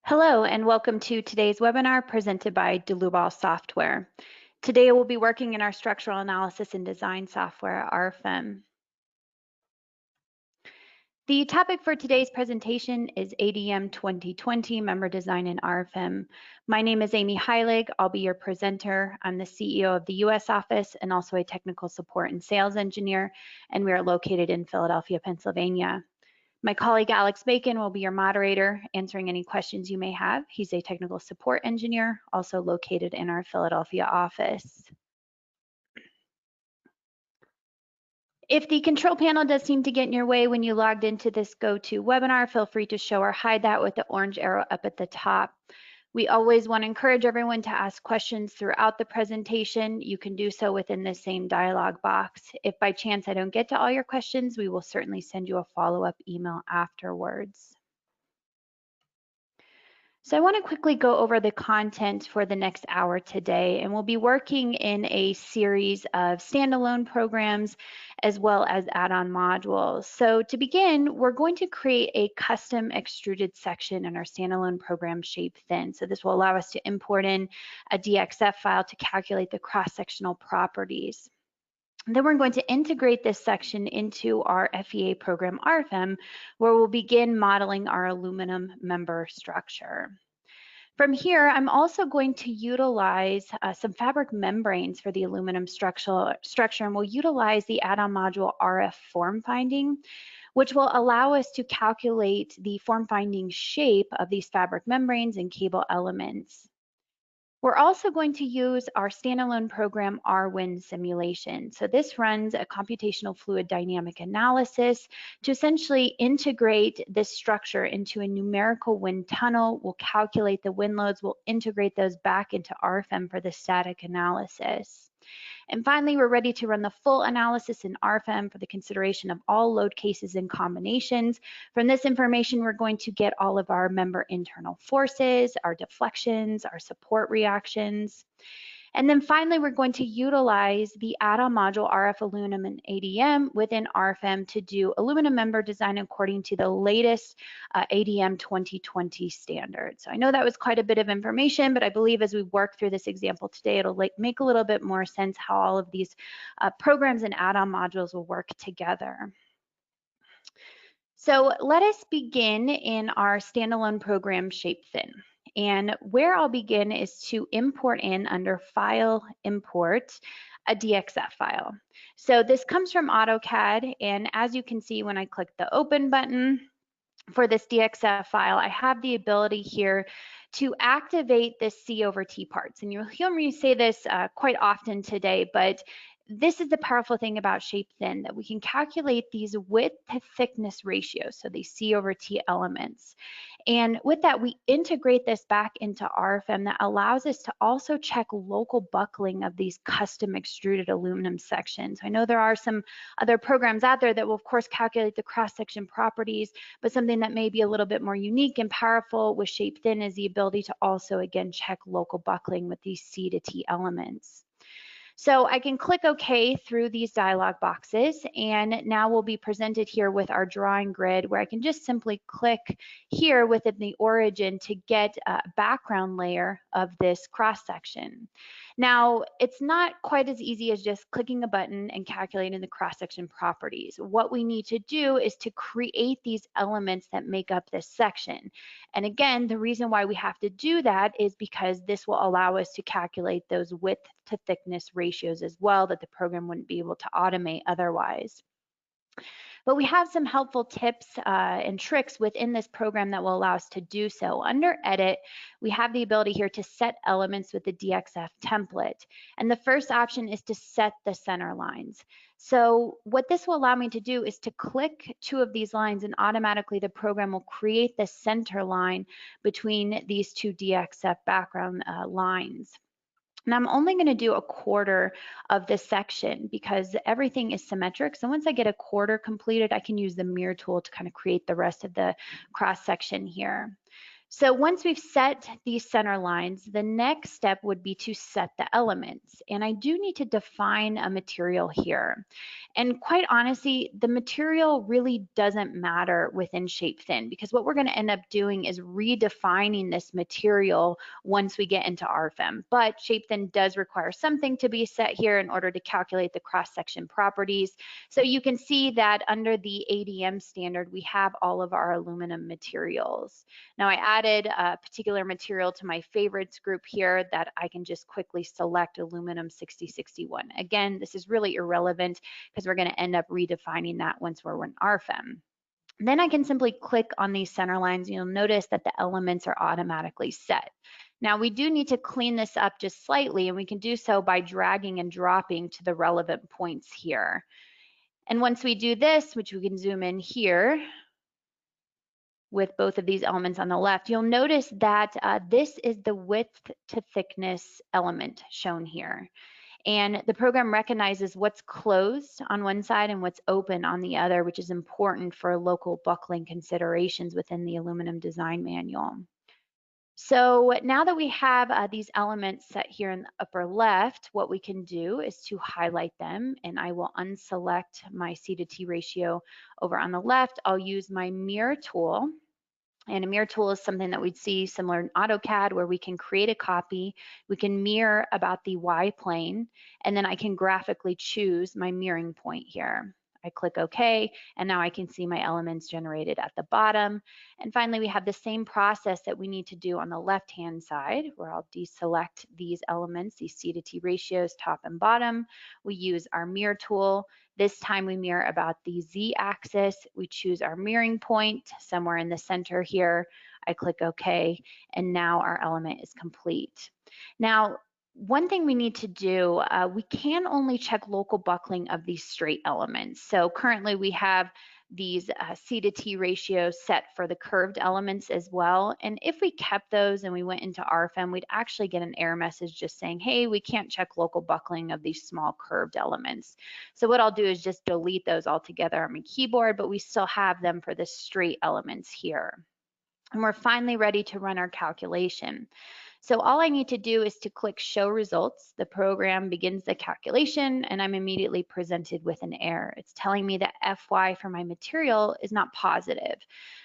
Hello and welcome to today's webinar presented by Delubal Software. Today we'll be working in our structural analysis and design software, RFEM. The topic for today's presentation is ADM 2020 Member Design in RFEM. My name is Amy Heilig. I'll be your presenter. I'm the CEO of the US office and also a technical support and sales engineer, and we are located in Philadelphia, Pennsylvania. My colleague Alex Bacon will be your moderator, answering any questions you may have. He's a technical support engineer, also located in our Philadelphia office. If the control panel does seem to get in your way when you logged into this GoToWebinar, feel free to show or hide that with the orange arrow up at the top. We always want to encourage everyone to ask questions throughout the presentation. You can do so within the same dialog box. If by chance I don't get to all your questions, we will certainly send you a follow-up email afterwards. So I want to quickly go over the content for the next hour today, and we'll be working in a series of standalone programs as well as add-on modules. So to begin, we're going to create a custom extruded section in our standalone program Shape Thin. So this will allow us to import in a DXF file to calculate the cross-sectional properties. And then we're going to integrate this section into our FEA program RFEM, where we'll begin modeling our aluminum member structure. From here, I'm also going to utilize some fabric membranes for the aluminum structure, and we'll utilize the add-on module RF form finding, which will allow us to calculate the form finding shape of these fabric membranes and cable elements. We're also going to use our standalone program RWIND Simulation. So this runs a computational fluid dynamic analysis to essentially integrate this structure into a numerical wind tunnel. We'll calculate the wind loads, we'll integrate those back into RFEM for the static analysis. And finally, we're ready to run the full analysis in RFEM for the consideration of all load cases and combinations. From this information, we're going to get all of our member internal forces, our deflections, our support reactions. And then finally, we're going to utilize the add-on module RF-ALUMINUM ADM within RFEM to do aluminum member design according to the latest ADM 2020 standard. So I know that was quite a bit of information, but I believe as we work through this example today, it'll make a little bit more sense how all of these programs and add-on modules will work together. So let us begin in our standalone program Shape Thin. And where I'll begin is to import in under File, Import, a DXF file. So this comes from AutoCAD, and as you can see when I click the Open button for this DXF file, I have the ability here to activate the C over T parts. And you'll hear me say this quite often today, but this is the powerful thing about Shape Thin, that we can calculate these width to thickness ratios, so these C over T elements. And with that, we integrate this back into RFEM that allows us to also check local buckling of these custom extruded aluminum sections. I know there are some other programs out there that will of course calculate the cross-section properties, but something that may be a little bit more unique and powerful with Shape Thin is the ability to also again check local buckling with these C to T elements. So I can click OK through these dialog boxes, and now we'll be presented here with our drawing grid where I can just simply click here within the origin to get a background layer of this cross section. Now, it's not quite as easy as just clicking a button and calculating the cross-section properties. What we need to do is to create these elements that make up this section. And again, the reason why we have to do that is because this will allow us to calculate those width to thickness ratios as well that the program wouldn't be able to automate otherwise. But we have some helpful tips and tricks within this program that will allow us to do so. Under Edit, we have the ability here to set elements with the DXF template. And the first option is to set the center lines. So what this will allow me to do is to click two of these lines, and automatically the program will create the center line between these two DXF background lines. And I'm only going to do a quarter of this section because everything is symmetric. So once I get a quarter completed, I can use the mirror tool to kind of create the rest of the cross section here. So once we've set these center lines, the next step would be to set the elements. And I do need to define a material here. And quite honestly, the material really doesn't matter within shape thin, because what we're going to end up doing is redefining this material once we get into RFEM. But shape thin does require something to be set here in order to calculate the cross-section properties. So you can see that under the ADM standard, we have all of our aluminum materials. Now I added a particular material to my favorites group here that I can just quickly select aluminum 6061. Again, this is really irrelevant because we're going to end up redefining that once we're in RFEM. Then I can simply click on these center lines. You'll notice that the elements are automatically set. Now we do need to clean this up just slightly, and we can do so by dragging and dropping to the relevant points here. And once we do this, which we can zoom in here, with both of these elements on the left, you'll notice that this is the width to thickness element shown here. And the program recognizes what's closed on one side and what's open on the other, which is important for local buckling considerations within the Aluminum Design Manual. So now that we have these elements set here in the upper left, what we can do is to highlight them, and I will unselect my C to T ratio over on the left. I'll use my mirror tool. And a mirror tool is something that we'd see similar in AutoCAD, where we can create a copy, we can mirror about the Y plane, and then I can graphically choose my mirroring point here. I click OK, and now I can see my elements generated at the bottom. And finally, we have the same process that we need to do on the left-hand side, where I'll deselect these elements, these C to T ratios, top and bottom. We use our mirror tool. This time we mirror about the Z-axis. We choose our mirroring point somewhere in the center here. I click OK, and now our element is complete. Now, one thing we need to do, we can only check local buckling of these straight elements. So currently we have these C to T ratios set for the curved elements as well. And if we kept those and we went into RFEM, we'd actually get an error message just saying, hey, we can't check local buckling of these small curved elements. So what I'll do is just delete those altogether on my keyboard, but we still have them for the straight elements here. And we're finally ready to run our calculation. So all I need to do is to click Show Results. The program begins the calculation, and I'm immediately presented with an error. It's telling me that FY for my material is not positive.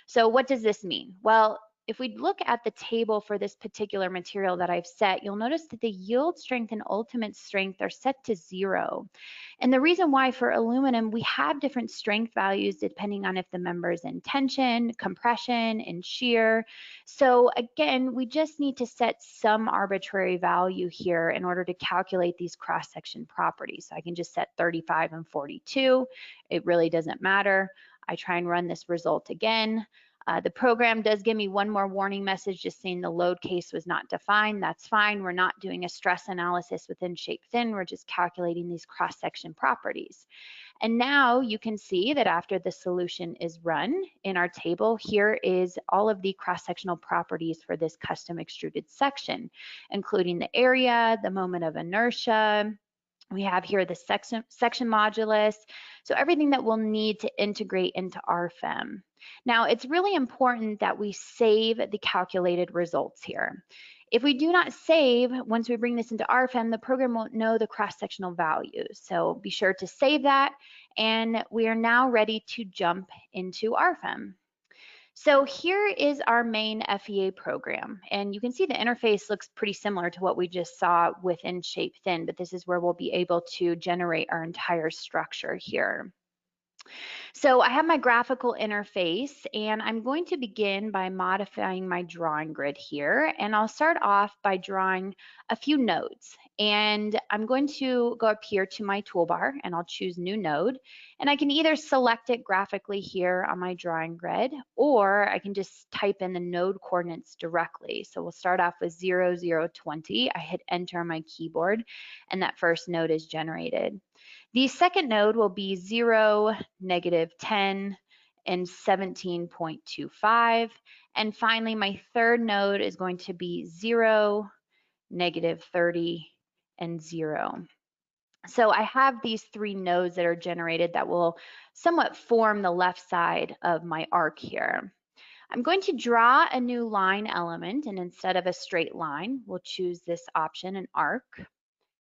So what does this mean? Well, if we look at the table for this particular material that I've set, you'll notice that the yield strength and ultimate strength are set to 0. And the reason why for aluminum, we have different strength values depending on if the member is in tension, compression, and shear. So again, we just need to set some arbitrary value here in order to calculate these cross-section properties. So I can just set 35 and 42. It really doesn't matter. I try and run this result again. The program does give me one more warning message just saying the load case was not defined. That's fine. We're not doing a stress analysis within shape thin. We're just calculating these cross-section properties. And now you can see that after the solution is run in our table, here is all of the cross-sectional properties for this custom extruded section, including the area, the moment of inertia. We have here the section modulus, so everything that we'll need to integrate into RFEM. Now, it's really important that we save the calculated results here. If we do not save, once we bring this into RFEM, the program won't know the cross-sectional values. So be sure to save that, and we are now ready to jump into RFEM. So here is our main FEA program, and you can see the interface looks pretty similar to what we just saw within shape thin, but this is where we'll be able to generate our entire structure here. So I have my graphical interface, and I'm going to begin by modifying my drawing grid here, and I'll start off by drawing a few nodes. And I'm going to go up here to my toolbar, and I'll choose New Node, and I can either select it graphically here on my drawing grid, or I can just type in the node coordinates directly. So we'll start off with 0, 0, 20. I hit Enter on my keyboard, and that first node is generated. The second node will be 0, -10, and 17.25. And finally, my third node is going to be 0, -30, and 0. So I have these 3 nodes that are generated that will somewhat form the left side of my arc here. I'm going to draw a new line element, and instead of a straight line, we'll choose this option, an arc.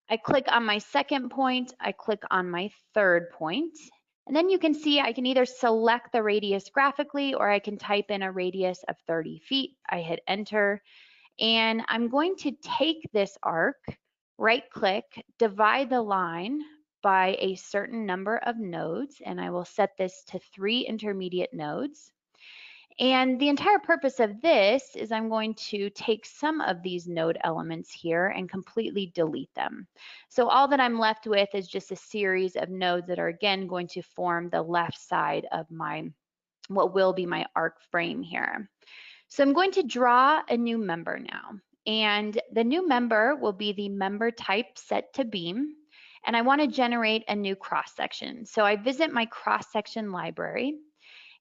I click on my second point, I click on my third point, and then you can see I can either select the radius graphically or I can type in a radius of 30 feet. I hit enter, and I'm going to take this arc, right click, divide the line by a certain number of nodes, and I will set this to 3 intermediate nodes. And the entire purpose of this is I'm going to take some of these node elements here and completely delete them. So all that I'm left with is just a series of nodes that are again going to form the left side of my, what will be my arc frame here. So I'm going to draw a new member now. And the new member will be the member type set to beam. And I want to generate a new cross section. So I visit my cross section library.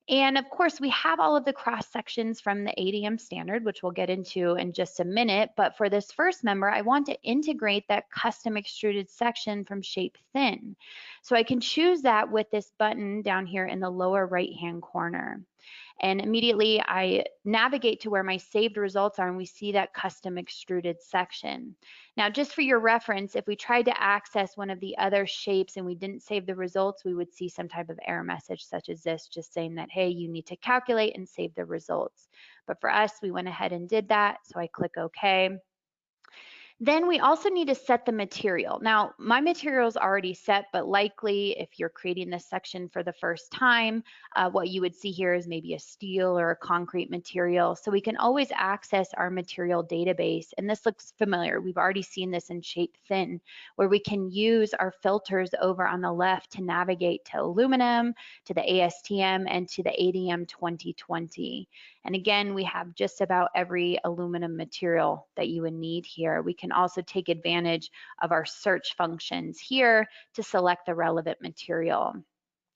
And of course, we have all of the cross sections from the ADM standard, which we'll get into in just a minute. But for this first member, I want to integrate that custom extruded section from Shape Thin. So I can choose that with this button down here in the lower right-hand corner. And immediately I navigate to where my saved results are, and we see that custom extruded section. Now, just for your reference, if we tried to access one of the other shapes and we didn't save the results, we would see some type of error message such as this, just saying that, hey, you need to calculate and save the results. But for us, we went ahead and did that. So I click OK. Then we also need to set the material. Now, my material is already set, but likely if you're creating this section for the first time, what you would see here is maybe a steel or a concrete material. So we can always access our material database. And this looks familiar. We've already seen this in Shape Thin, where we can use our filters over on the left to navigate to aluminum, to the ASTM, and to the ADM 2020. And again, we have just about every aluminum material that you would need here. We can also take advantage of our search functions here to select the relevant material.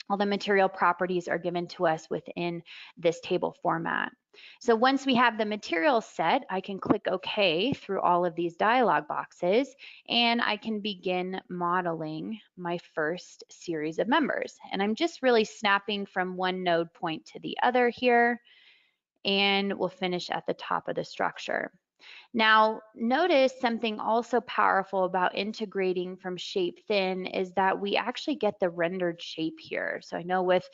All the material properties are given to us within this table format. So once we have the material set, I can click OK through all of these dialog boxes, and I can begin modeling my first series of members. And I'm just really snapping from one node point to the other here, and we'll finish at the top of the structure. Now, notice something also powerful about integrating from Shape Thin is that we actually get the rendered shape here. So I know with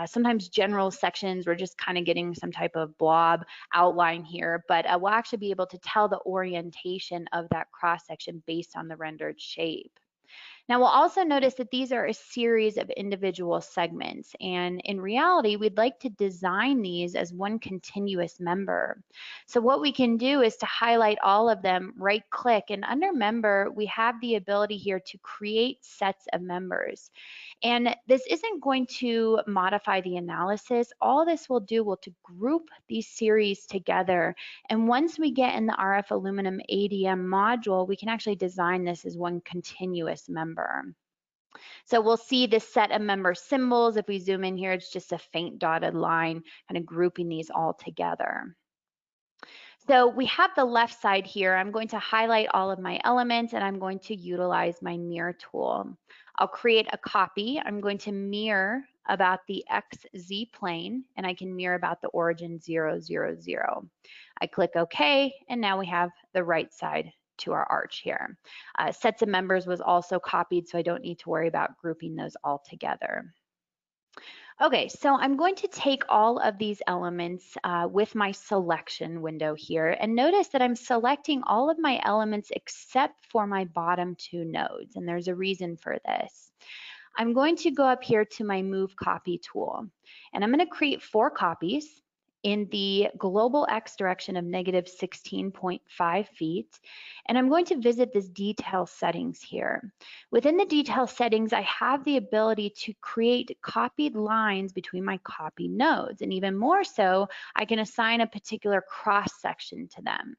sometimes general sections, we're just kind of getting some type of blob outline here, but we'll actually be able to tell the orientation of that cross section based on the rendered shape. Now we'll also notice that these are a series of individual segments, and in reality, we'd like to design these as one continuous member. So what we can do is to highlight all of them, right click, and under member, we have the ability here to create sets of members. And this isn't going to modify the analysis. All this will do will to group these series together. And once we get in the RF-ALUMINUM ADM module, we can actually design this as one continuous member. So we'll see this set of member symbols. If we zoom in here, it's just a faint dotted line kind of grouping these all together. So we have the left side here. I'm going to highlight all of my elements, and I'm going to utilize my mirror tool. I'll create a copy. I'm going to mirror about the XZ plane, and I can mirror about the origin 0, 0, 0. I click OK, and now we have the right side to our arch here. Sets of members was also copied, so I don't need to worry about grouping those all together. Okay, so I'm going to take all of these elements with my selection window here, and notice that I'm selecting all of my elements except for my bottom two nodes, and there's a reason for this. I'm going to go up here to my Move Copy tool, and I'm going to create 4 copies in the global X direction of -16.5 feet. And I'm going to visit this detail settings here. Within the detail settings, I have the ability to create copied lines between my copy nodes. And even more so, I can assign a particular cross section to them.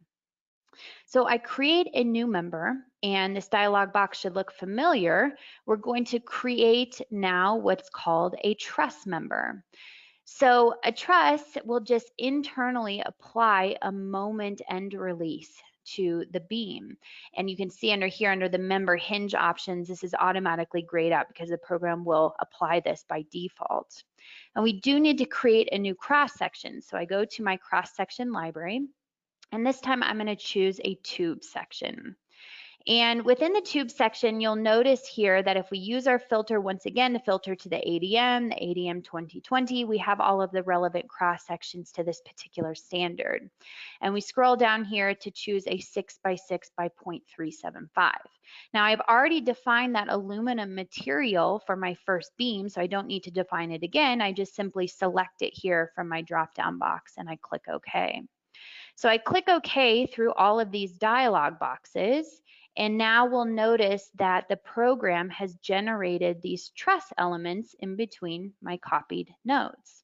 So I create a new member, and this dialog box should look familiar. We're going to create now what's called a truss member. So a truss will just internally apply a moment end release to the beam. And you can see under here, under the member hinge options, this is automatically grayed out because the program will apply this by default. And we do need to create a new cross section. So I go to my cross section library, and this time I'm going to choose a tube section. And within the tube section, you'll notice here that if we use our filter once again to filter to the ADM 2020, we have all of the relevant cross sections to this particular standard. And we scroll down here to choose a 6 by 6 by 0.375. Now I've already defined that aluminum material for my first beam, so I don't need to define it again. I just simply select it here from my drop-down box and I click OK. So I click OK through all of these dialog boxes, and now we'll notice that the program has generated these truss elements in between my copied nodes.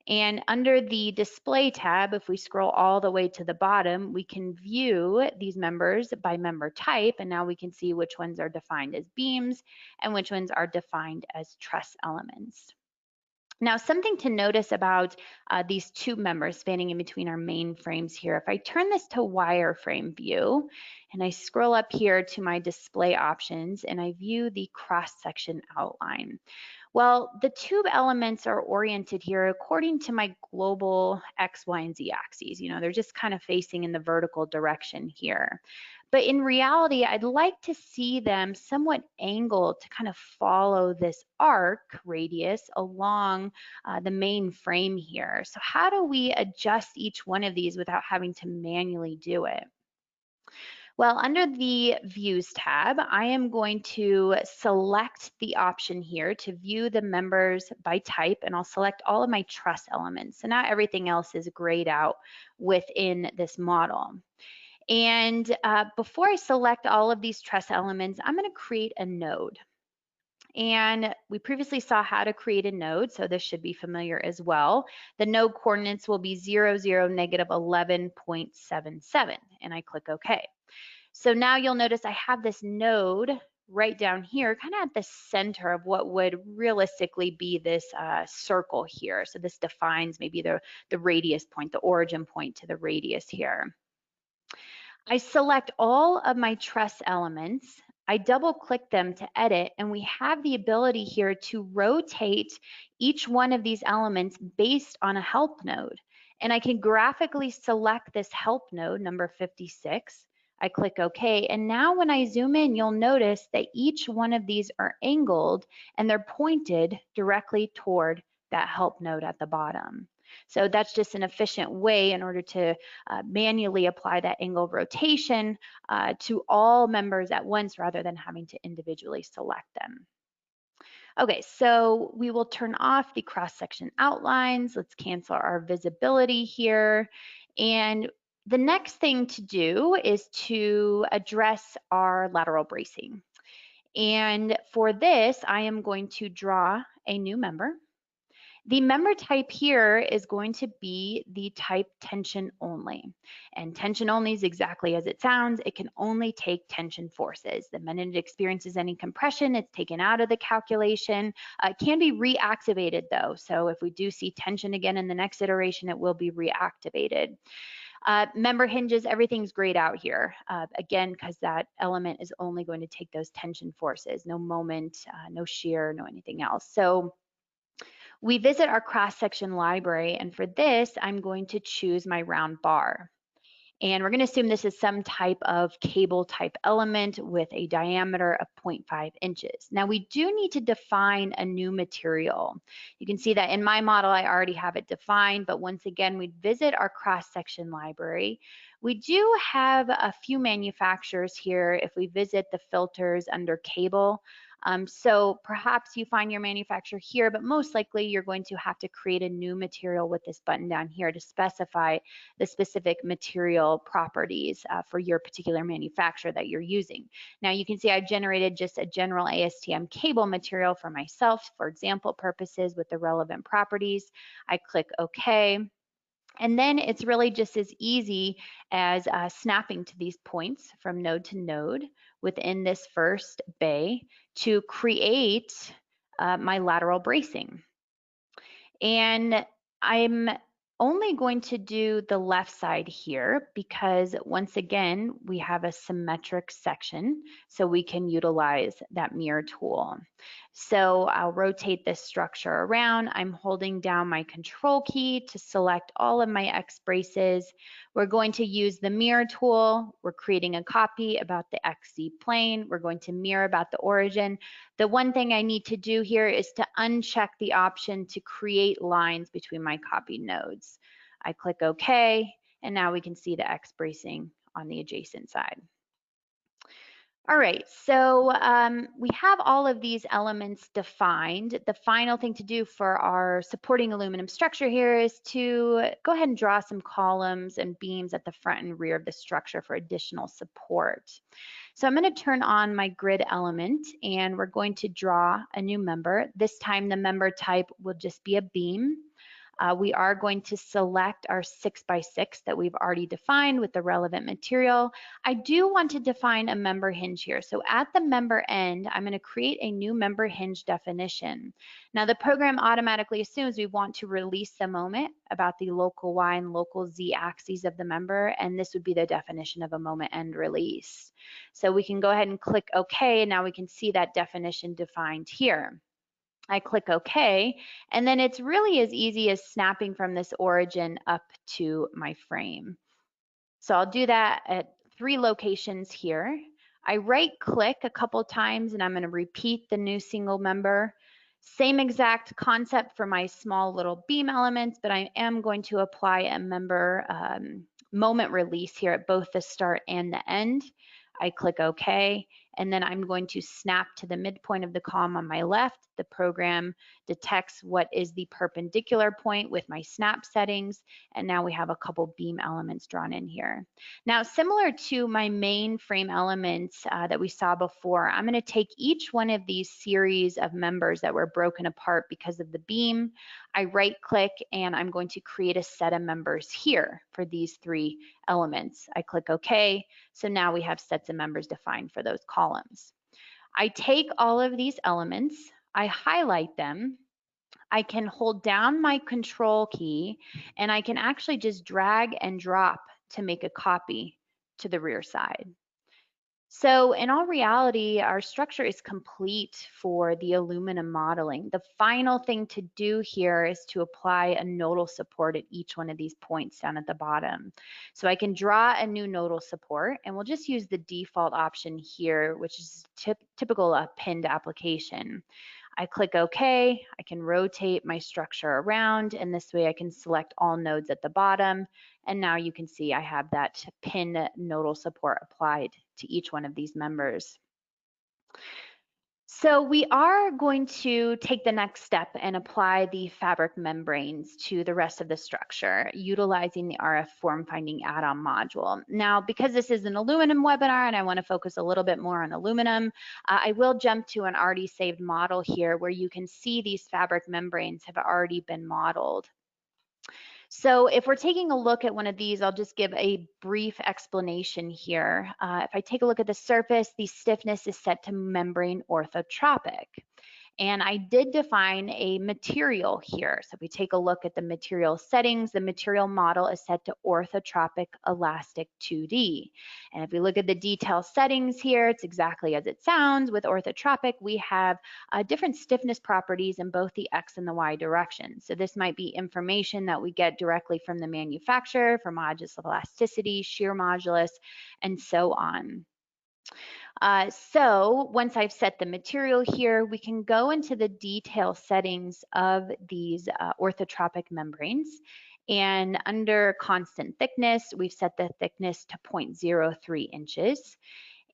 And under the display tab, if we scroll all the way to the bottom, we can view these members by member type, and now we can see which ones are defined as beams and which ones are defined as truss elements. Now, something to notice about these tube members spanning in between our main frames here, if I turn this to wireframe view and I scroll up here to my display options and I view the cross-section outline. Well, the tube elements are oriented here according to my global X, Y, and Z axes. You know, they're just kind of facing in the vertical direction here. But in reality, I'd like to see them somewhat angled to kind of follow this arc radius along the main frame here. So how do we adjust each one of these without having to manually do it? Well, under the Views tab, I am going to select the option here to view the members by type, and I'll select all of my truss elements. So now everything else is grayed out within this model. And before I select all of these truss elements, I'm going to create a node. And we previously saw how to create a node, so this should be familiar as well. The node coordinates will be 0, 0, negative 11.77, and I click OK. So now you'll notice I have this node right down here, kind of at the center of what would realistically be this circle here. So this defines maybe the radius point, the origin point to the radius here. I select all of my truss elements. I double click them to edit, and we have the ability here to rotate each one of these elements based on a help node. And I can graphically select this help node, number 56. I click OK, and now when I zoom in, you'll notice that each one of these are angled and they're pointed directly toward that help node at the bottom. So that's just an efficient way in order to manually apply that angle rotation to all members at once rather than having to individually select them. Okay, so we will turn off the cross-section outlines. Let's cancel our visibility here. And the next thing to do is to address our lateral bracing. And for this, I am going to draw a new member. The member type here is going to be the type tension only. And tension only is exactly as it sounds. It can only take tension forces. The minute it experiences any compression, it's taken out of the calculation. It can be reactivated though. So if we do see tension again in the next iteration, it will be reactivated. Member hinges, everything's grayed out here. Again, because that element is only going to take those tension forces, no moment, no shear, no anything else. So we visit our cross-section library, and for this, I'm going to choose my round bar. And we're going to assume this is some type of cable type element with a diameter of 0.5 inches. Now we do need to define a new material. You can see that in my model, I already have it defined, but once again, we visit our cross-section library. We do have a few manufacturers here if we visit the filters under cable. So perhaps you find your manufacturer here, but most likely you're going to have to create a new material with this button down here to specify the specific material properties for your particular manufacturer that you're using. Now you can see I've generated just a general ASTM cable material for myself for example purposes with the relevant properties. I click OK. And then it's really just as easy as snapping to these points from node to node within this first bay to create my lateral bracing. And I'm only going to do the left side here because once again, we have a symmetric section, so we can utilize that mirror tool. So I'll rotate this structure around. I'm holding down my control key to select all of my X braces. We're going to use the mirror tool. We're creating a copy about the XZ plane. We're going to mirror about the origin. The one thing I need to do here is to uncheck the option to create lines between my copied nodes. I click OK, and now we can see the X bracing on the adjacent side. All right, so we have all of these elements defined. The final thing to do for our supporting aluminum structure here is to go ahead and draw some columns and beams at the front and rear of the structure for additional support. So I'm going to turn on my grid element and we're going to draw a new member. This time the member type will just be a beam. We are going to select our 6x6 that we've already defined with the relevant material. I do want to define a member hinge here. So at the member end, I'm going to create a new member hinge definition. Now the program automatically assumes we want to release the moment about the local Y and local Z axes of the member, and this would be the definition of a moment end release. So we can go ahead and click OK, and now we can see that definition defined here. I click OK, and then it's really as easy as snapping from this origin up to my frame. So I'll do that at 3 locations here. I right click a couple times and I'm going to repeat the new single member. Same exact concept for my small little beam elements, but I am going to apply a member moment release here at both the start and the end. I click OK, and then I'm going to snap to the midpoint of the column on my left. The program detects what is the perpendicular point with my snap settings, and now we have a couple beam elements drawn in here. Now, similar to my main frame elements that we saw before, I'm going to take each one of these series of members that were broken apart because of the beam. I right click and I'm going to create a set of members here for these 3 elements. I click OK. So now we have sets of members defined for those columns. I take all of these elements, I highlight them, I can hold down my control key, and I can actually just drag and drop to make a copy to the rear side. So in all reality, our structure is complete for the aluminum modeling. The final thing to do here is to apply a nodal support at each one of these points down at the bottom. So I can draw a new nodal support, and we'll just use the default option here, which is typical pinned application. I click OK, I can rotate my structure around, and this way I can select all nodes at the bottom. And now you can see I have that pin nodal support applied to each one of these members. So we are going to take the next step and apply the fabric membranes to the rest of the structure utilizing the RF form finding add-on module. Now, because this is an aluminum webinar and I want to focus a little bit more on aluminum, I will jump to an already saved model here where you can see these fabric membranes have already been modeled. So if we're taking a look at one of these, I'll just give a brief explanation here. If I take a look at the surface, the stiffness is set to membrane orthotropic. And I did define a material here. So if we take a look at the material settings, the material model is set to orthotropic elastic 2D. And if we look at the detail settings here, it's exactly as it sounds. With orthotropic, we have different stiffness properties in both the X and the Y direction. So this might be information that we get directly from the manufacturer for modulus of elasticity, shear modulus, and so on. So once I've set the material here, we can go into the detail settings of these orthotropic membranes. And under constant thickness, we've set the thickness to 0.03 inches.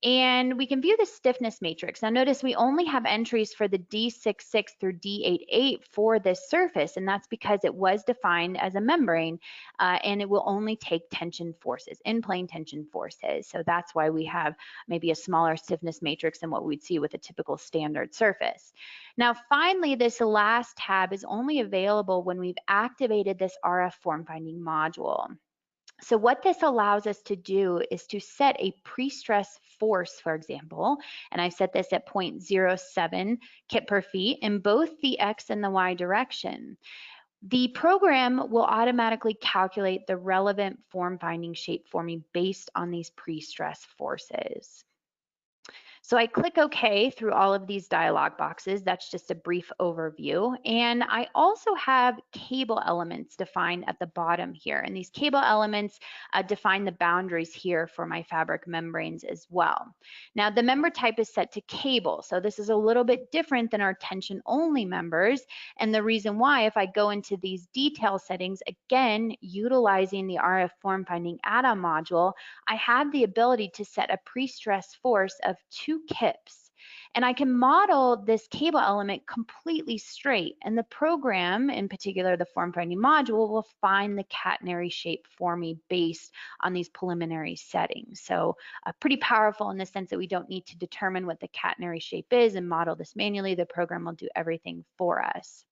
And we can view the stiffness matrix. Now notice we only have entries for the D66 through D88 for this surface, and that's because it was defined as a membrane and it will only take tension forces, in-plane tension forces. So that's why we have maybe a smaller stiffness matrix than what we'd see with a typical standard surface. Now finally, this last tab is only available when we've activated this RF form finding module. So what this allows us to do is to set a pre-stress force, for example, and I've set this at 0.07 kip per feet in both the X and the Y direction. The program will automatically calculate the relevant form finding shape for me based on these pre-stress forces. So I click OK through all of these dialog boxes. That's just a brief overview. And I also have cable elements defined at the bottom here. And these cable elements define the boundaries here for my fabric membranes as well. Now the member type is set to cable. So this is a little bit different than our tension only members. And the reason why, if I go into these detail settings, again, utilizing the RF form finding add-on module, I have the ability to set a pre-stress force of 2 kips. And I can model this cable element completely straight. And the program, in particular the form finding module, will find the catenary shape for me based on these preliminary settings. So pretty powerful in the sense that we don't need to determine what the catenary shape is and model this manually. The program will do everything for us.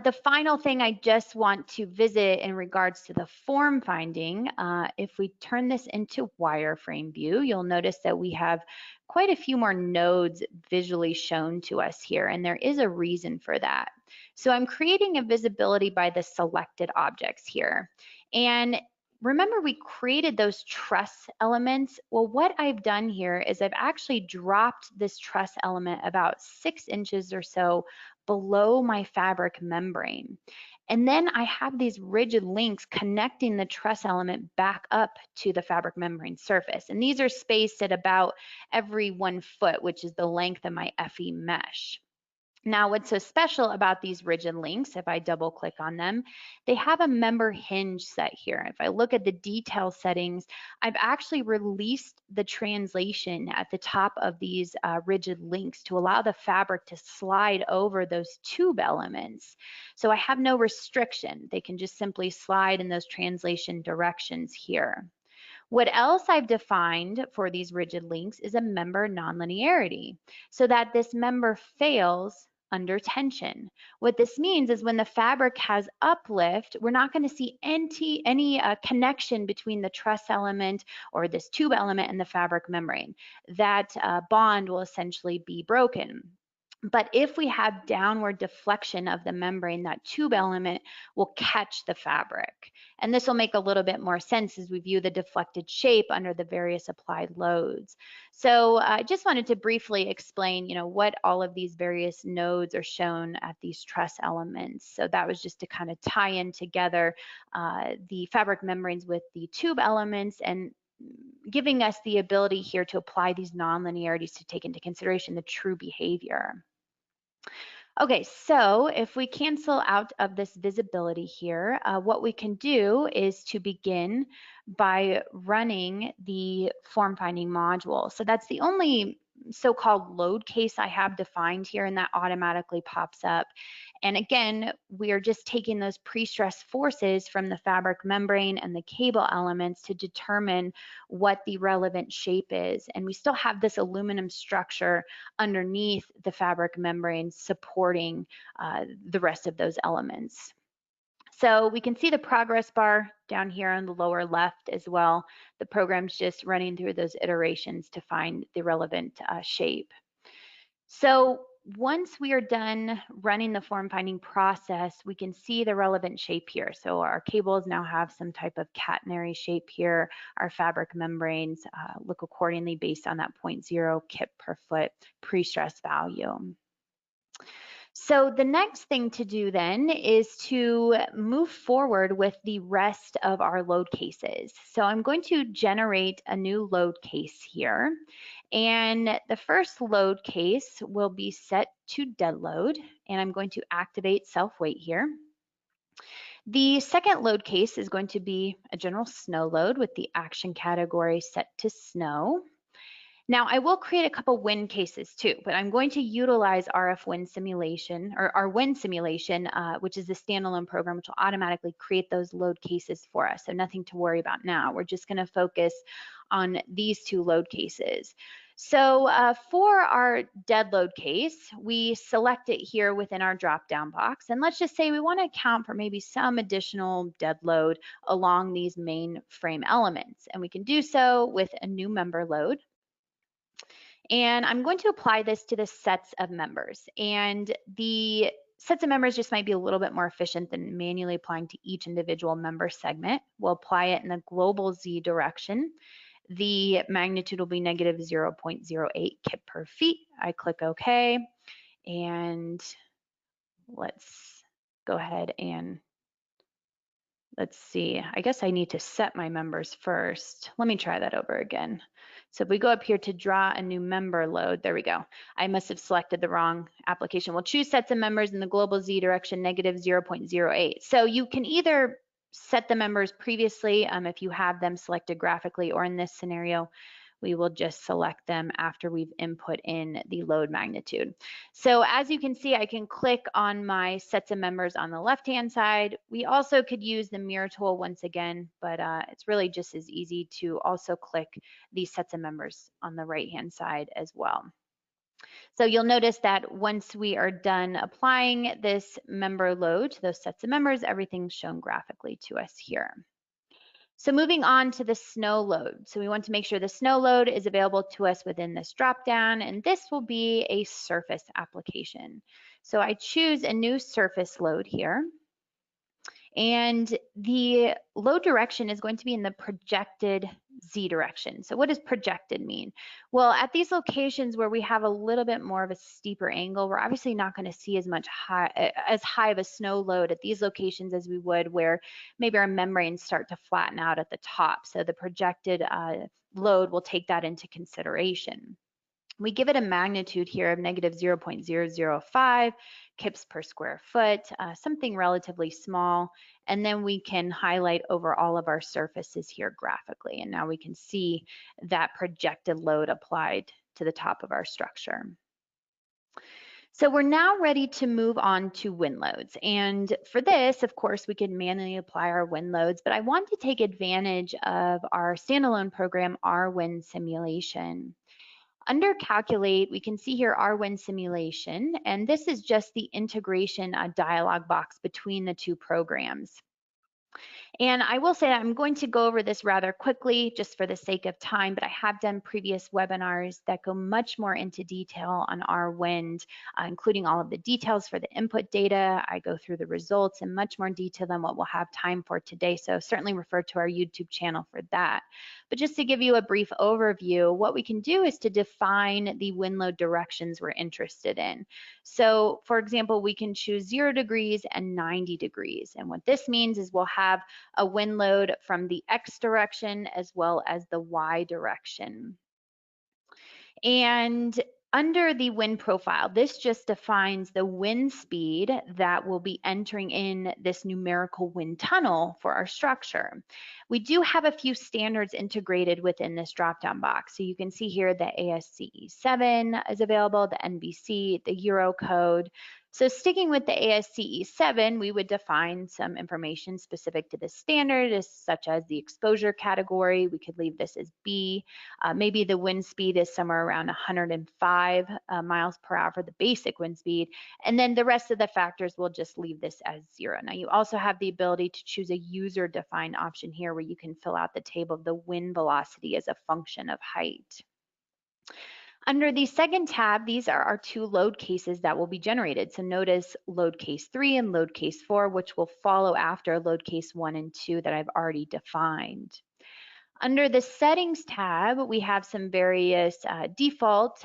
The final thing I just want to visit in regards to the form finding, if we turn this into wireframe view, you'll notice that we have quite a few more nodes visually shown to us here, and there is a reason for that. So I'm creating a visibility by the selected objects here. And remember, we created those truss elements. Well, what I've done here is I've actually dropped this truss element about 6 inches or so below my fabric membrane. And then I have these rigid links connecting the truss element back up to the fabric membrane surface. And these are spaced at about every 1 foot, which is the length of my FE mesh. Now, what's so special about these rigid links, if I double click on them, they have a member hinge set here. If I look at the detail settings, I've actually released the translation at the top of these rigid links to allow the fabric to slide over those tube elements. So I have no restriction. They can just simply slide in those translation directions here. What else I've defined for these rigid links is a member nonlinearity, so that this member fails under tension. What this means is when the fabric has uplift, we're not going to see any connection between the truss element or this tube element and the fabric membrane. That bond will essentially be broken. But if we have downward deflection of the membrane, that tube element will catch the fabric. And this will make a little bit more sense as we view the deflected shape under the various applied loads. So I just wanted to briefly explain, what all of these various nodes are shown at these truss elements. So that was just to kind of tie in together the fabric membranes with the tube elements and giving us the ability here to apply these nonlinearities to take into consideration the true behavior. Okay, so if we cancel out of this visibility here, what we can do is to begin by running the form finding module. So that's the only so-called load case I have defined here, and that automatically pops up. And again, we are just taking those pre-stress forces from the fabric membrane and the cable elements to determine what the relevant shape is. And we still have this aluminum structure underneath the fabric membrane supporting the rest of those elements. So we can see the progress bar down here on the lower left as well. The program's just running through those iterations to find the relevant shape. So once we are done running the form finding process, we can see the relevant shape here. So our cables now have some type of catenary shape here. Our fabric membranes look accordingly based on that 0.0 kip per foot pre-stress value. So the next thing to do then is to move forward with the rest of our load cases. So I'm going to generate a new load case here. And the first load case will be set to dead load, and I'm going to activate self-weight here. The second load case is going to be a general snow load with the action category set to snow. Now, I will create a couple wind cases too, but I'm going to utilize RF-WIND Simulation, or our WIND Simulation, which is the standalone program, which will automatically create those load cases for us. So nothing to worry about now. We're just going to focus on these two load cases. So for our dead load case, we select it here within our drop-down box. And let's just say we want to account for maybe some additional dead load along these main frame elements. And we can do so with a new member load. And I'm going to apply this to the sets of members. And the sets of members just might be a little bit more efficient than manually applying to each individual member segment. We'll apply it in the global Z direction. The magnitude will be negative 0.08 kip per feet. I click OK, and let's go ahead and let's see. I guess I need to set my members first. Let me try that over again. So if we go up here to draw a new member load, there we go. I must have selected the wrong application. We'll choose sets of members in the global Z direction, negative 0.08. So you can either set the members previously if you have them selected graphically, or in this scenario, we will just select them after we've input in the load magnitude. So as you can see, I can click on my sets of members on the left-hand side. We also could use the mirror tool once again, but it's really just as easy to also click these sets of members on the right-hand side as well. So you'll notice that once we are done applying this member load to those sets of members, everything's shown graphically to us here. So moving on to the snow load. So we want to make sure the snow load is available to us within this dropdown, and this will be a surface application. So I choose a new surface load here, and the load direction is going to be in the projected Z direction. So what does projected mean? Well, at these locations where we have a little bit more of a steeper angle, we're obviously not going to see as high of a snow load at these locations as we would where maybe our membranes start to flatten out at the top. So the projected load will take that into consideration. We give it a magnitude here of negative 0.005 kips per square foot, something relatively small, and then we can highlight over all of our surfaces here graphically, and now we can see that projected load applied to the top of our structure. So we're now ready to move on to wind loads. And for this, of course, we can manually apply our wind loads, but I want to take advantage of our standalone program, RWIND Simulation. Under Calculate, we can see here RWIND Simulation, and this is just the integration dialog box between the two programs. And I will say I'm going to go over this rather quickly just for the sake of time, but I have done previous webinars that go much more into detail on RWIND, including all of the details for the input data. I go through the results in much more detail than what we'll have time for today, so certainly refer to our YouTube channel for that. But just to give you a brief overview, what we can do is to define the wind load directions we're interested in. So for example, we can choose 0 degrees and 90 degrees. And what this means is we'll have a wind load from the X direction as well as the Y direction. And under the wind profile, this just defines the wind speed that will be entering in this numerical wind tunnel for our structure. We do have a few standards integrated within this drop-down box. So you can see here the ASCE 7 is available, the NBC, the Euro code. So sticking with the ASCE 7, we would define some information specific to the standard, such as the exposure category. We could leave this as B. Maybe the wind speed is somewhere around 105 miles per hour for the basic wind speed. And then the rest of the factors, we'll just leave this as 0. Now you also have the ability to choose a user-defined option here where you can fill out the table of the wind velocity as a function of height. Under the second tab, these are our two load cases that will be generated. So notice load case 3 and load case 4, which will follow after load case 1 and 2 that I've already defined. Under the settings tab, we have some various default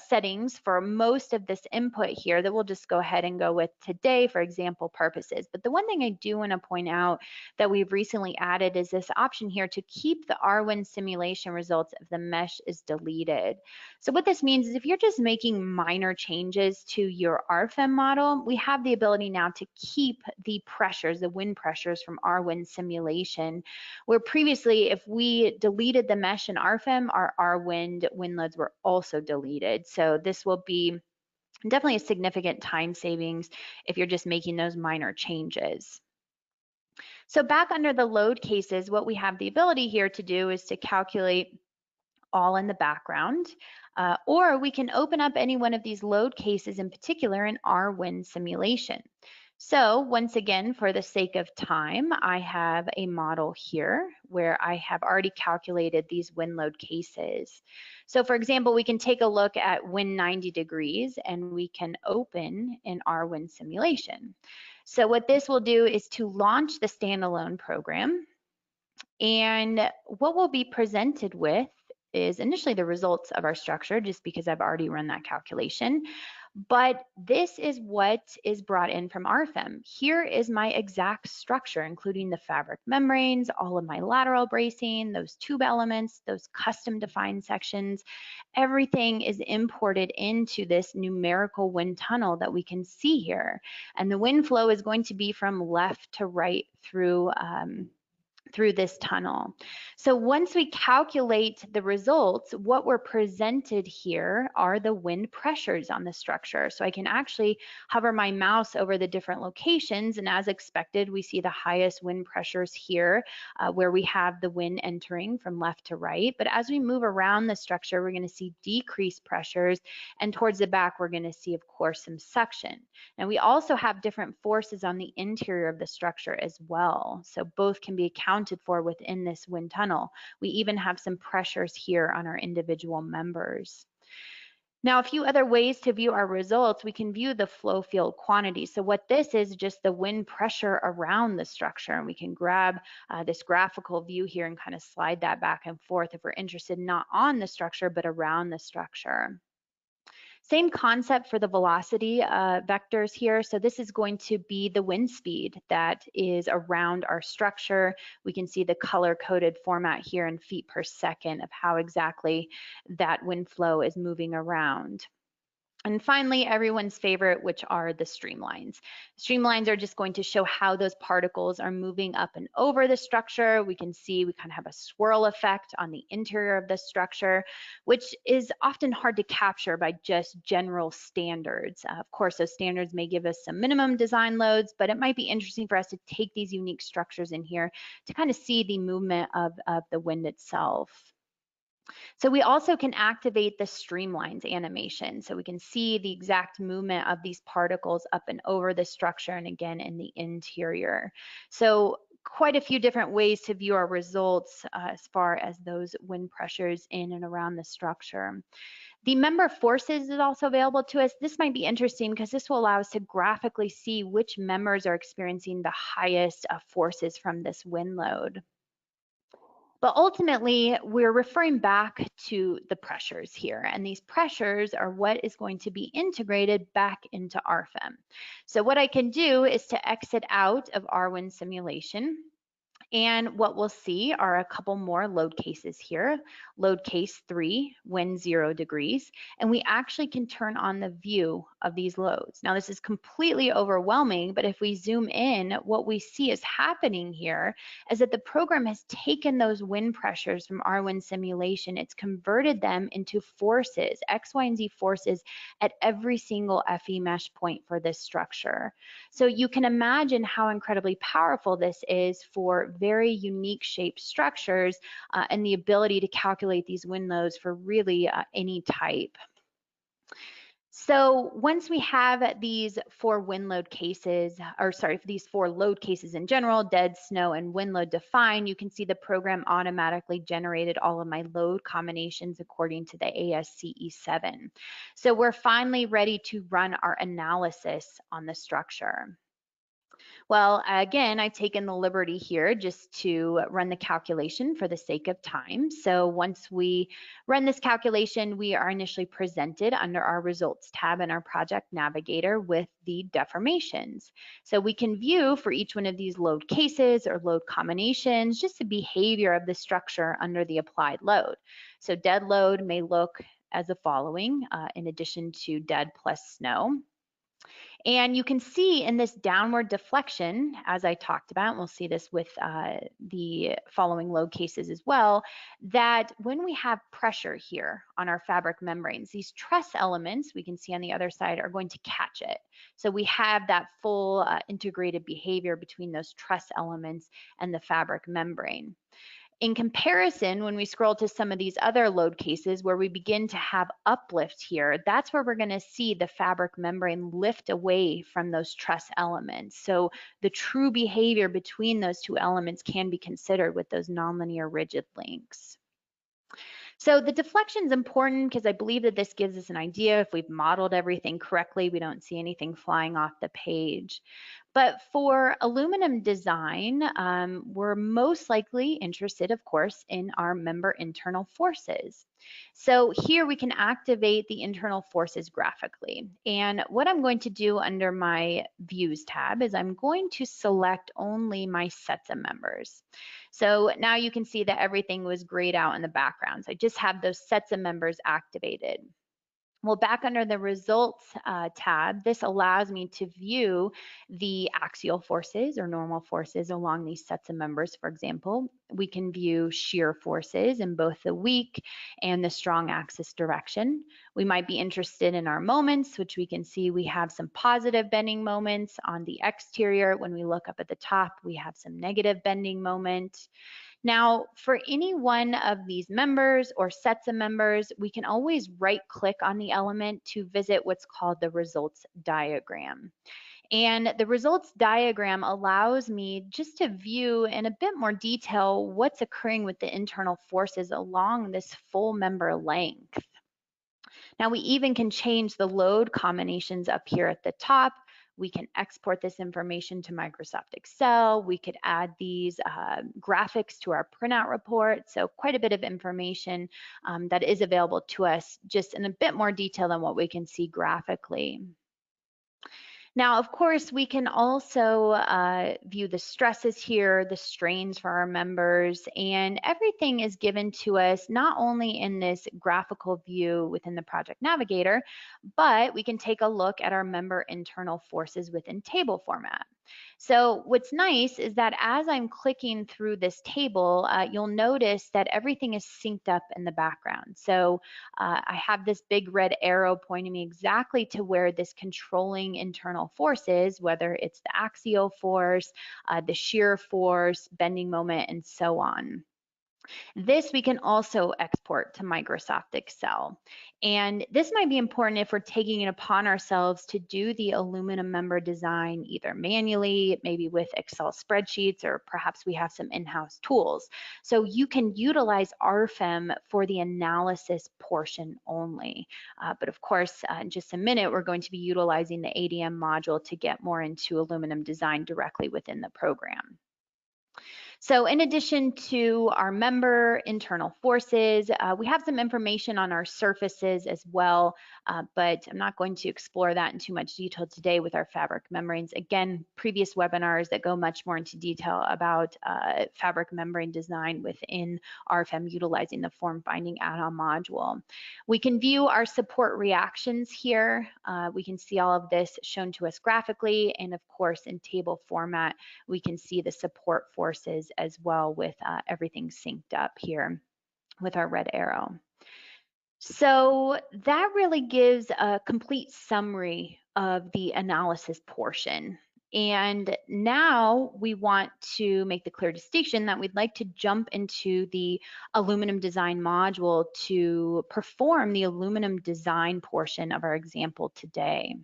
settings for most of this input here that we'll just go ahead and go with today for example purposes. But the one thing I do want to point out that we've recently added is this option here to keep the RWIND simulation results if the mesh is deleted. So what this means is if you're just making minor changes to your RFEM model, we have the ability now to keep the pressures, the wind pressures from RWIND simulation, where previously if we deleted the mesh in RFEM, our RWIND wind loads were also deleted. So this will be definitely a significant time savings if you're just making those minor changes. So back under the load cases, what we have the ability here to do is to calculate all in the background, or we can open up any one of these load cases in particular in RWIND simulation. So once again, for the sake of time, I have a model here where I have already calculated these wind load cases. So for example, we can take a look at wind 90 degrees and we can open an RWIND simulation. So what this will do is to launch the standalone program. And what we'll be presented with is initially the results of our structure, just because I've already run that calculation. But this is what is brought in from RFEM. Here is my exact structure, including the fabric membranes, all of my lateral bracing, those tube elements, those custom defined sections. Everything is imported into this numerical wind tunnel that we can see here. And the wind flow is going to be from left to right through this tunnel. So once we calculate the results, what we're presented here are the wind pressures on the structure. So I can actually hover my mouse over the different locations, and as expected, we see the highest wind pressures here where we have the wind entering from left to right. But as we move around the structure, we're going to see decreased pressures, and towards the back, we're going to see, of course, some suction. Now we also have different forces on the interior of the structure as well. So both can be accounted for within this wind tunnel. We even have some pressures here on our individual members. Now, a few other ways to view our results, we can view the flow field quantity. So what this is just the wind pressure around the structure, and we can grab this graphical view here and kind of slide that back and forth if we're interested not on the structure, but around the structure. Same concept for the velocity vectors here. So this is going to be the wind speed that is around our structure. We can see the color-coded format here in feet per second of how exactly that wind flow is moving around. And finally, everyone's favorite, which are the streamlines. Streamlines are just going to show how those particles are moving up and over the structure. We can see we kind of have a swirl effect on the interior of the structure, which is often hard to capture by just general standards. Of course, those standards may give us some minimum design loads, but it might be interesting for us to take these unique structures in here to kind of see the movement of the wind itself. So we also can activate the streamlines animation. So we can see the exact movement of these particles up and over the structure and again in the interior. So quite a few different ways to view our results as far as those wind pressures in and around the structure. The member forces is also available to us. This might be interesting because this will allow us to graphically see which members are experiencing the highest forces from this wind load. But ultimately, we're referring back to the pressures here, and these pressures are what is going to be integrated back into RFEM. So what I can do is to exit out of RWIND simulation, and what we'll see are a couple more load cases here. Load case 3, wind 0 degrees, and we actually can turn on the view of these loads. Now this is completely overwhelming, but if we zoom in, what we see is happening here is that the program has taken those wind pressures from our wind simulation, it's converted them into forces, X, Y, and Z forces at every single FE mesh point for this structure. So you can imagine how incredibly powerful this is for very unique shaped structures and the ability to calculate these wind loads for really any type. So once we have these 4 wind load cases, or sorry, for these 4 load cases in general, dead, snow, and wind load defined, you can see the program automatically generated all of my load combinations according to the ASCE7. So we're finally ready to run our analysis on the structure. Well, again, I've taken the liberty here just to run the calculation for the sake of time. So once we run this calculation, we are initially presented under our results tab in our project navigator with the deformations. So we can view for each one of these load cases or load combinations, just the behavior of the structure under the applied load. So dead load may look as the following, in addition to dead plus snow. And you can see in this downward deflection, as I talked about, and we'll see this with the following load cases as well, that when we have pressure here on our fabric membranes, these truss elements we can see on the other side are going to catch it. So we have that full integrated behavior between those truss elements and the fabric membrane. In comparison, when we scroll to some of these other load cases where we begin to have uplift here, that's where we're going to see the fabric membrane lift away from those truss elements. So the true behavior between those two elements can be considered with those nonlinear rigid links. So the deflection is important because I believe that this gives us an idea if we've modeled everything correctly, we don't see anything flying off the page. But for aluminum design, we're most likely interested, of course, in our member internal forces. So here we can activate the internal forces graphically. And what I'm going to do under my Views tab is I'm going to select only my sets of members. So now you can see that everything was grayed out in the background. So I just have those sets of members activated. Well, back under the Results tab, this allows me to view the axial forces or normal forces along these sets of members, for example. We can view shear forces in both the weak and the strong axis direction. We might be interested in our moments, which we can see we have some positive bending moments on the exterior. When we look up at the top, we have some negative bending moment. Now, for any one of these members or sets of members, we can always right-click on the element to visit what's called the results diagram. And the results diagram allows me just to view in a bit more detail what's occurring with the internal forces along this full member length. Now, we even can change the load combinations up here at the top. We can export this information to Microsoft Excel. We could add these graphics to our printout report. So quite a bit of information that is available to us just in a bit more detail than what we can see graphically. Now, of course, we can also view the stresses here, the strains for our members, and everything is given to us not only in this graphical view within the Project Navigator, but we can take a look at our member internal forces within table format. So what's nice is that as I'm clicking through this table, you'll notice that everything is synced up in the background. So I have this big red arrow pointing me exactly to where this controlling internal force is, whether it's the axial force, the shear force, bending moment, and so on. This we can also export to Microsoft Excel. And this might be important if we're taking it upon ourselves to do the aluminum member design either manually, maybe with Excel spreadsheets, or perhaps we have some in-house tools. So you can utilize RFEM for the analysis portion only. But of course, in just a minute, we're going to be utilizing the ADM module to get more into aluminum design directly within the program. So in addition to our member internal forces, we have some information on our surfaces as well, but I'm not going to explore that in too much detail today with our fabric membranes. Again, previous webinars that go much more into detail about fabric membrane design within RFEM utilizing the form finding add-on module. We can view our support reactions here. We can see all of this shown to us graphically, and of course in table format, we can see the support forces as well with everything synced up here with our red arrow. So that really gives a complete summary of the analysis portion. And now we want to make the clear distinction that we'd like to jump into the aluminum design module to perform the aluminum design portion of our example today.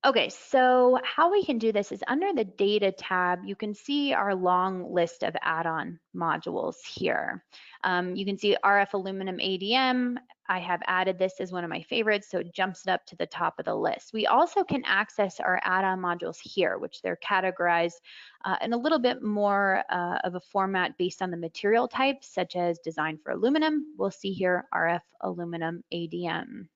Okay, so how we can do this is under the Data tab, you can see our long list of add-on modules here. You can see RF-ALUMINUM ADM. I have added this as one of my favorites, so it jumps it up to the top of the list. We also can access our add-on modules here, which they're categorized in a little bit more of a format based on the material types, such as Design for Aluminum. We'll see here RF-ALUMINUM ADM.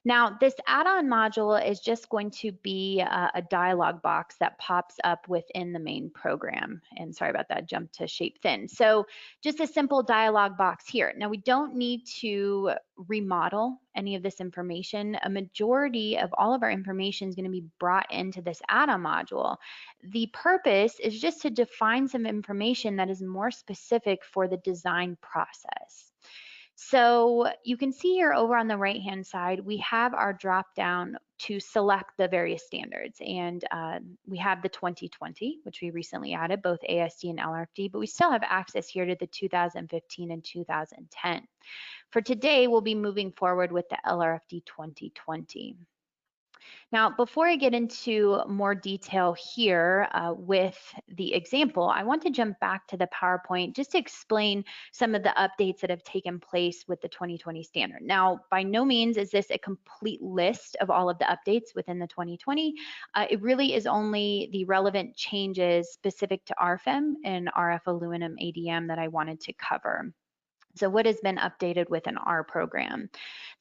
Now, this add-on module is just going to be a dialog box that pops up within the main program. And sorry about that, jump to shape thin. So just a simple dialog box here. Now, we don't need to remodel any of this information. A majority of all of our information is going to be brought into this add-on module. The purpose is just to define some information that is more specific for the design process. So you can see here over on the right-hand side, we have our drop down to select the various standards. And we have the 2020, which we recently added, both ASD and LRFD, but we still have access here to the 2015 and 2010. For today, we'll be moving forward with the LRFD 2020. Now, before I get into more detail here with the example, I want to jump back to the PowerPoint just to explain some of the updates that have taken place with the 2020 standard. Now, by no means is this a complete list of all of the updates within the 2020. It really is only the relevant changes specific to RFEM and RF-ALUMINUM ADM that I wanted to cover. So what has been updated within our program?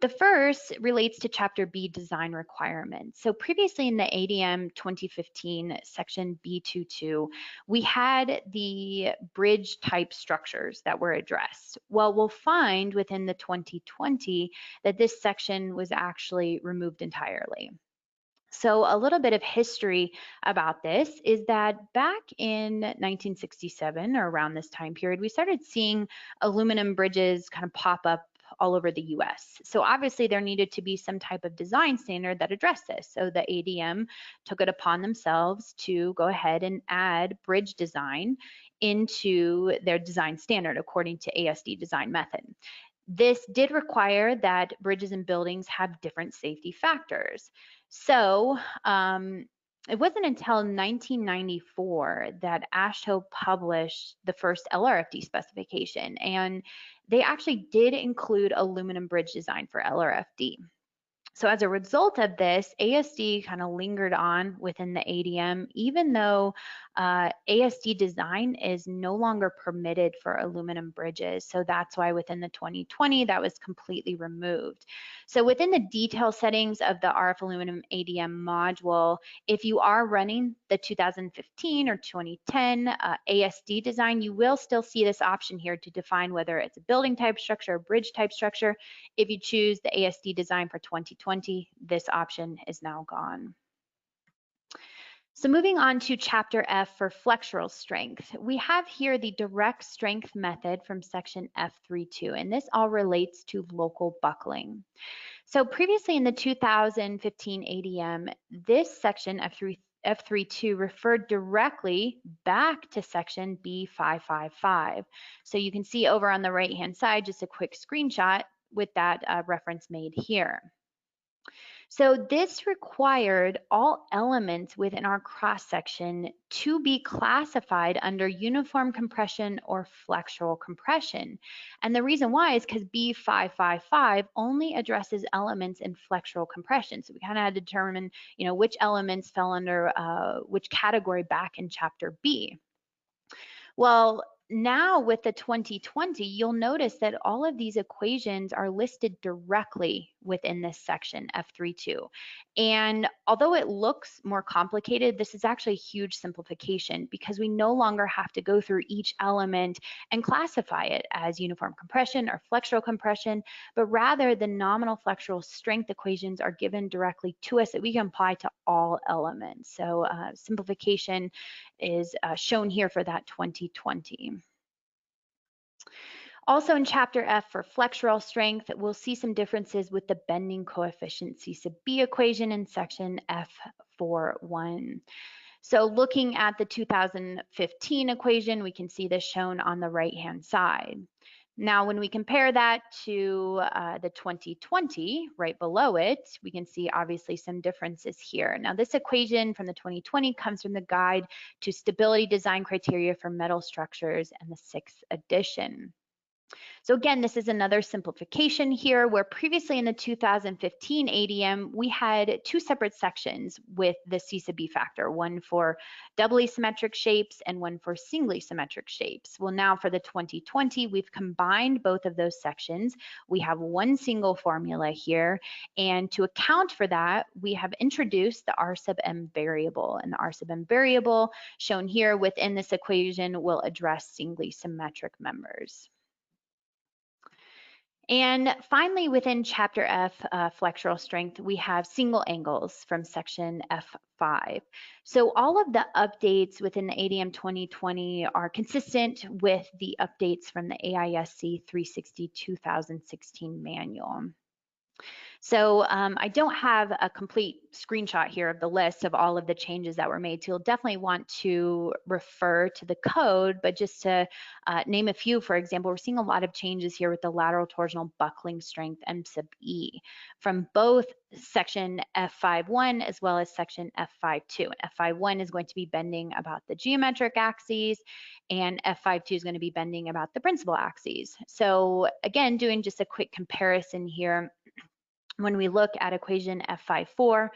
The first relates to Chapter B, Design Requirements. So previously in the ADM 2015 Section B22, we had the bridge type structures that were addressed. Well, we'll find within the 2020 that this section was actually removed entirely. So a little bit of history about this is that back in 1967 or around this time period, we started seeing aluminum bridges kind of pop up all over the US. So obviously there needed to be some type of design standard that addressed this. So the ADM took it upon themselves to go ahead and add bridge design into their design standard according to ASD design method. This did require that bridges and buildings have different safety factors. So it wasn't until 1994 that AASHTO published the first LRFD specification, and they actually did include aluminum bridge design for LRFD. So as a result of this, ASD kind of lingered on within the ADM, even though ASD design is no longer permitted for aluminum bridges. So that's why within the 2020, that was completely removed. So within the detail settings of the RF-ALUMINUM ADM module, if you are running the 2015 or 2010 ASD design, you will still see this option here to define whether it's a building type structure or bridge type structure. If you choose the ASD design for 2020, this option is now gone. So moving on to Chapter F for flexural strength, we have here the direct strength method from Section F32, and this all relates to local buckling. So previously in the 2015 ADM, this section F32 referred directly back to Section B555. So you can see over on the right-hand side, just a quick screenshot with that reference made here. So this required all elements within our cross-section to be classified under uniform compression or flexural compression. And the reason why is because B555 only addresses elements in flexural compression. So we kind of had to determine, which elements fell under which category back in Chapter B. Well, now with the 2020, you'll notice that all of these equations are listed directly within this section, F32. And although it looks more complicated, this is actually a huge simplification because we no longer have to go through each element and classify it as uniform compression or flexural compression, but rather the nominal flexural strength equations are given directly to us that we can apply to all elements. So simplification is shown here for that 2020. Also in Chapter F for flexural strength, we'll see some differences with the bending coefficient C sub B equation in Section F41. So looking at the 2015 equation, we can see this shown on the right-hand side. Now, when we compare that to the 2020, right below it, we can see obviously some differences here. Now, this equation from the 2020 comes from the Guide to Stability Design Criteria for Metal Structures and the 6th edition. So again, this is another simplification here where previously in the 2015 ADM, we had two separate sections with the C sub B factor, one for doubly symmetric shapes and one for singly symmetric shapes. Well, now for the 2020, we've combined both of those sections. We have one single formula here, and to account for that, we have introduced the R sub M variable, and the R sub M variable shown here within this equation will address singly symmetric members. And finally, within Chapter F, flexural strength, we have single angles from Section F5. So all of the updates within the ADM 2020 are consistent with the updates from the AISC 360 2016 manual. So I don't have a complete screenshot here of the list of all of the changes that were made. So you'll definitely want to refer to the code, but just to name a few, for example, we're seeing a lot of changes here with the lateral torsional buckling strength M sub E from both section F5.1 as well as section F5.2. And F5.1 is going to be bending about the geometric axes, and F5.2 is going to be bending about the principal axes. So again, doing just a quick comparison here, when we look at equation F5.4 for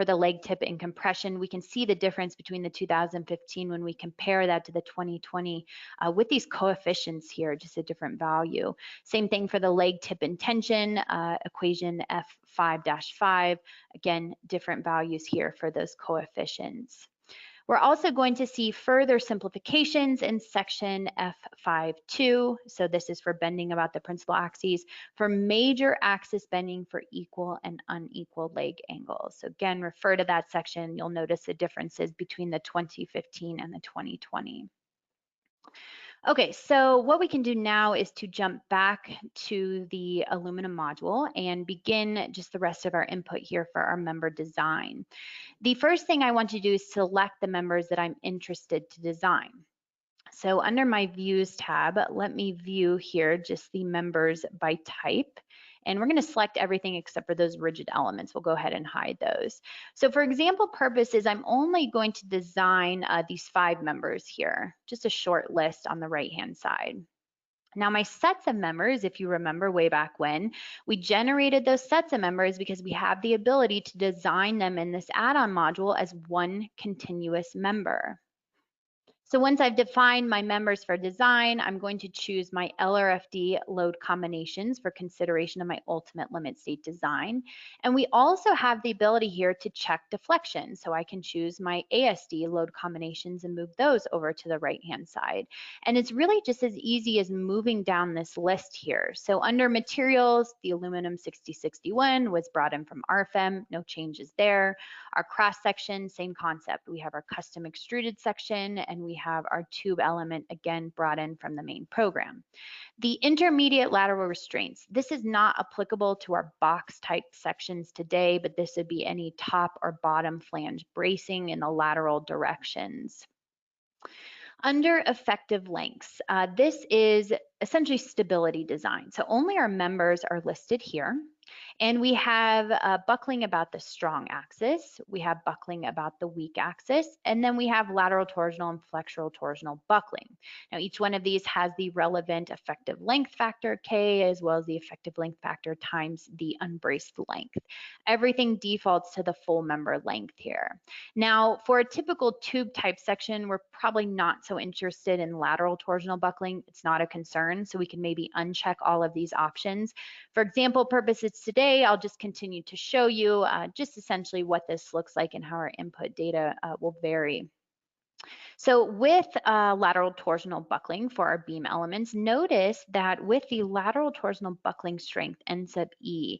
the leg tip and compression, we can see the difference between the 2015 when we compare that to the 2020 with these coefficients here, just a different value. Same thing for the leg tip and tension, equation F5-5, again, different values here for those coefficients. We're also going to see further simplifications in section F5.2. So this is for bending about the principal axes, for major axis bending for equal and unequal leg angles. So again, refer to that section. You'll notice the differences between the 2015 and the 2020. Okay, so what we can do now is to jump back to the aluminum module and begin just the rest of our input here for our member design. The first thing I want to do is select the members that I'm interested to design. So under my views tab, let me view here just the members by type. And we're going to select everything except for those rigid elements. We'll go ahead and hide those. So for example purposes, I'm only going to design these 5 members here, just a short list on the right-hand side. Now my sets of members, if you remember way back when, we generated those sets of members because we have the ability to design them in this add-on module as one continuous member. So once I've defined my members for design, I'm going to choose my LRFD load combinations for consideration of my ultimate limit state design. And we also have the ability here to check deflection. So I can choose my ASD load combinations and move those over to the right-hand side. And it's really just as easy as moving down this list here. So under materials, the aluminum 6061 was brought in from RFEM, no changes there. Our cross section, same concept. We have our custom extruded section, and we have our tube element, again, brought in from the main program. The intermediate lateral restraints, this is not applicable to our box type sections today, but this would be any top or bottom flange bracing in the lateral directions. Under effective lengths, this is essentially stability design. So only our members are listed here. And we have buckling about the strong axis, we have buckling about the weak axis, and then we have lateral torsional and flexural torsional buckling. Now each one of these has the relevant effective length factor K, as well as the effective length factor times the unbraced length. Everything defaults to the full member length here. Now for a typical tube type section, we're probably not so interested in lateral torsional buckling. It's not a concern, so we can maybe uncheck all of these options. For example purposes today, I'll just continue to show you just essentially what this looks like and how our input data will vary. So with lateral torsional buckling for our beam elements, notice that with the lateral torsional buckling strength N sub E,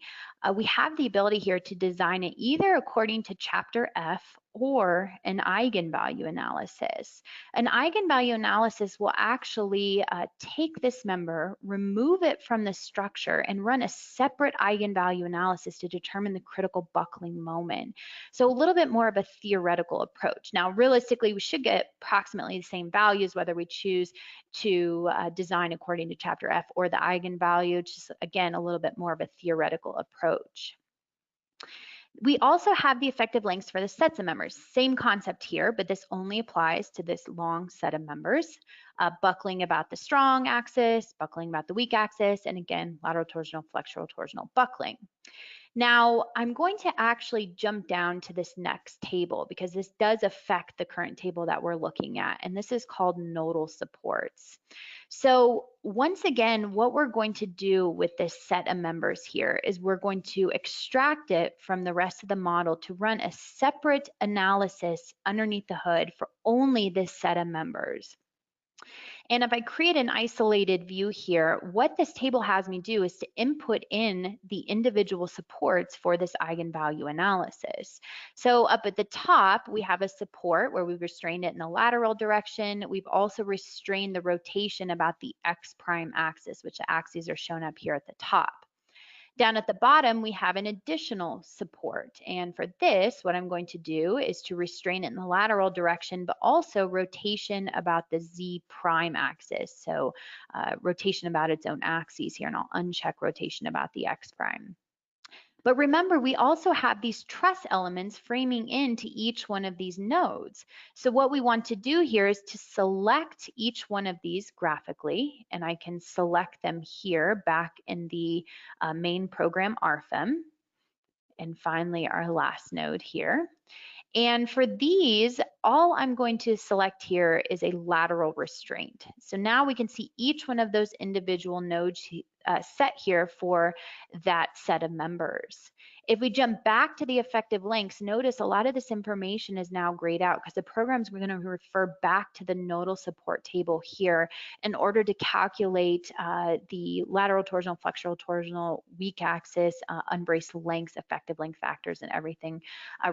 we have the ability here to design it either according to chapter F or an eigenvalue analysis. An eigenvalue analysis will actually take this member, remove it from the structure, and run a separate eigenvalue analysis to determine the critical buckling moment. So a little bit more of a theoretical approach. Now, realistically, we should get approximately the same values, whether we choose to design according to chapter F or the eigenvalue, just again, a little bit more of a theoretical approach. We also have the effective lengths for the sets of members. Same concept here, but this only applies to this long set of members. Buckling about the strong axis, buckling about the weak axis, and again, lateral torsional, flexural torsional buckling. Now, I'm going to actually jump down to this next table because this does affect the current table that we're looking at, and this is called nodal supports. So once again, what we're going to do with this set of members here is we're going to extract it from the rest of the model to run a separate analysis underneath the hood for only this set of members. And if I create an isolated view here, what this table has me do is to input in the individual supports for this eigenvalue analysis. So up at the top, we have a support where we've restrained it in the lateral direction. We've also restrained the rotation about the X prime axis, which the axes are shown up here at the top. Down at the bottom, we have an additional support. And for this, what I'm going to do is to restrain it in the lateral direction, but also rotation about the Z prime axis. So rotation about its own axes here, and I'll uncheck rotation about the X prime. But remember, we also have these truss elements framing into each one of these nodes. So what we want to do here is to select each one of these graphically, and I can select them here back in the main program RFEM. And finally, our last node here. And for these, all I'm going to select here is a lateral restraint. So now we can see each one of those individual nodes set here for that set of members. If we jump back to the effective lengths, notice a lot of this information is now grayed out because the program's going to refer back to the nodal support table here in order to calculate the lateral torsional, flexural torsional, weak axis, unbraced lengths, effective length factors, and everything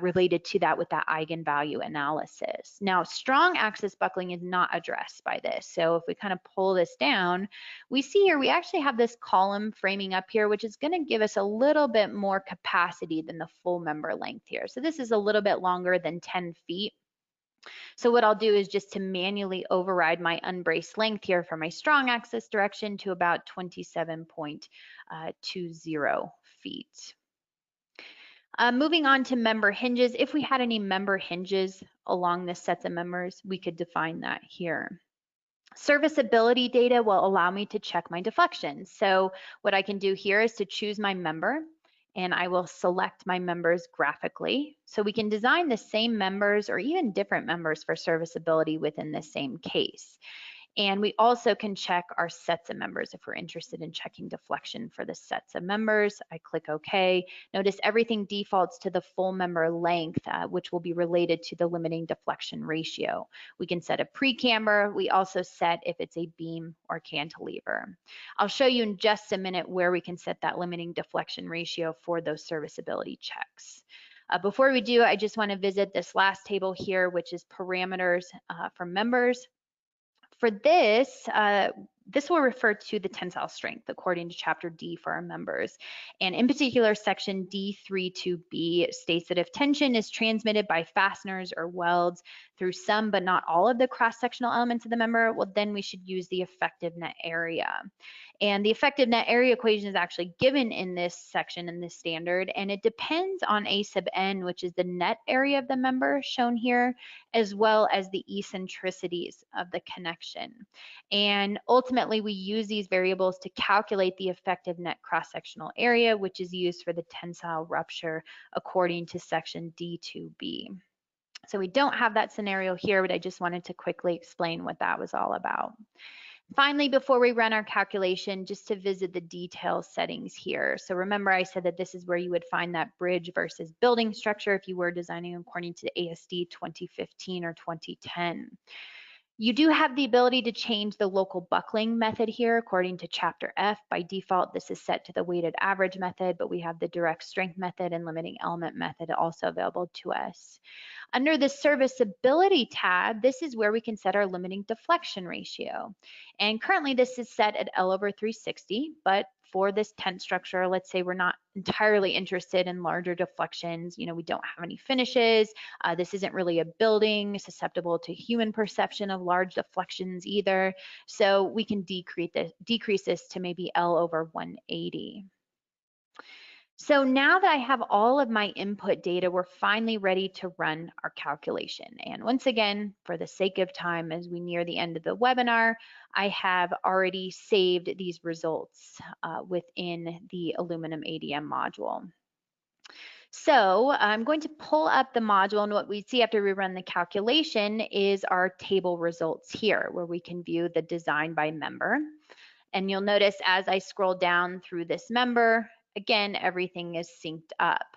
related to that with that eigenvalue analysis. Now, strong axis buckling is not addressed by this. So if we kind of pull this down, we see here we actually have this column framing up here, which is going to give us a little bit more capacity than the full member length here. So this is a little bit longer than 10 feet. So what I'll do is just to manually override my unbraced length here for my strong axis direction to about 27.20 feet. Moving on to member hinges, if we had any member hinges along this sets of members, we could define that here. Serviceability data will allow me to check my deflections. So what I can do here is to choose my member, and I will select my members graphically. So we can design the same members or even different members for serviceability within the same case. And we also can check our sets of members if we're interested in checking deflection for the sets of members. I click OK. Notice everything defaults to the full member length, which will be related to the limiting deflection ratio. We can set a pre-camber. We also set if it's a beam or cantilever. I'll show you in just a minute where we can set that limiting deflection ratio for those serviceability checks. Before we do, I just want to visit this last table here, which is parameters for members. For this, this will refer to the tensile strength according to Chapter D for our members. And in particular, Section D32B states that if tension is transmitted by fasteners or welds through some but not all of the cross-sectional elements of the member, well, then we should use the effective net area. And the effective net area equation is actually given in this section in this standard, and it depends on A sub n, which is the net area of the member shown here, as well as the eccentricities of the connection. And ultimately, we use these variables to calculate the effective net cross-sectional area, which is used for the tensile rupture according to section D2B. So we don't have that scenario here, but I just wanted to quickly explain what that was all about. Finally, before we run our calculation, just to visit the detail settings here. So remember I said that this is where you would find that bridge versus building structure if you were designing according to the ASD 2015 or 2010. You do have the ability to change the local buckling method here according to Chapter F. By default, this is set to the weighted average method, but we have the direct strength method and limiting element method also available to us. Under the serviceability tab, this is where we can set our limiting deflection ratio. And currently this is set at L over 360, but for this tent structure, let's say we're not entirely interested in larger deflections, we don't have any finishes, this isn't really a building susceptible to human perception of large deflections either, so we can decrease this to maybe L over 180. So now that I have all of my input data, we're finally ready to run our calculation. And once again, for the sake of time, as we near the end of the webinar, I have already saved these results within the Aluminum ADM module. So I'm going to pull up the module, and what we see after we run the calculation is our table results here, where we can view the design by member. And you'll notice as I scroll down through this member, again, everything is synced up.